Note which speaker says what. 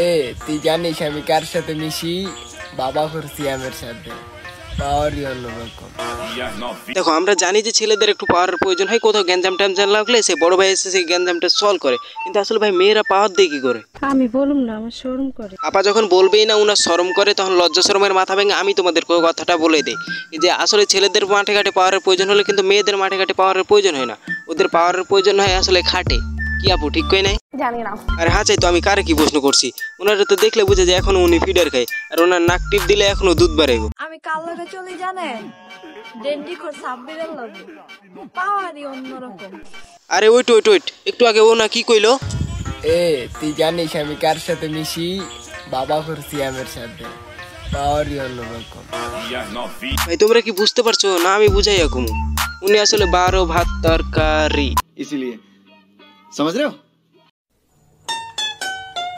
Speaker 1: এ তুই জানিস আমি কার সাথে মিশি? বাবা করছি আমার সাথে, পাওয়ারই অন্যরকম।
Speaker 2: দেখো আমরা জানি যে ছেলেদের একটু পাওয়ারের প্রয়োজন হয়, কোথাও গ্যাঞ্জাম ট্যাঞ্জাম লাগলে সে বড় ভাই এসে সেই গ্যাঞ্জামটা সলভ করে, কিন্তু আসলে ভাই মেয়েরা পাওয়ার দিয়ে কি করে?
Speaker 3: আমি বলুম না, আমার শরম করে।
Speaker 2: আপা যখন বলবেই না উনার শরম করে, তখন লজ্জা শরমের মাথা ভেঙে আমি তোমাদের কথাটা বলে দিই যে আসলে ছেলেদের মাঠে ঘাটে পাওয়ারের প্রয়োজন হলে কিন্তু মেয়েদের মাঠে ঘাটে পাওয়ারের প্রয়োজন হয় না, ওদের পাওয়ারের প্রয়োজন হয় আসলে খাটে। কি আপু ঠিক কই নাই?
Speaker 3: জানি না।
Speaker 2: আরে হ্যাঁ চাই তো, আমি কারে কি প্রশ্ন করছি? ওনারা তো দেখলে বুঝে যে এখনো উনি ফিডার খায়, আর ওনার নাক টিপ দিলে এখনো দুধ বাড়াইব।
Speaker 4: আমি কাল লগে চলে জানেন ডেন্ডি খোর সাব্বিরের লগে পাওয়ারই অন্যরকম।
Speaker 2: আরে ওয়েট ওয়েট ওয়েট, একটু আগে ও না কি কইলো?
Speaker 1: এ তুই জানিস আমি কার সাথে মিশি? বাবা করছি আমার সাথে, পাওয়ারই অন্যরকম।
Speaker 2: ভাই তোমরা কি বুঝতে পারছো না? আমি বুঝাই এখন, উনি আসলে 12 ভাত তরকারি।
Speaker 5: इसीलिए समझ रहे हो।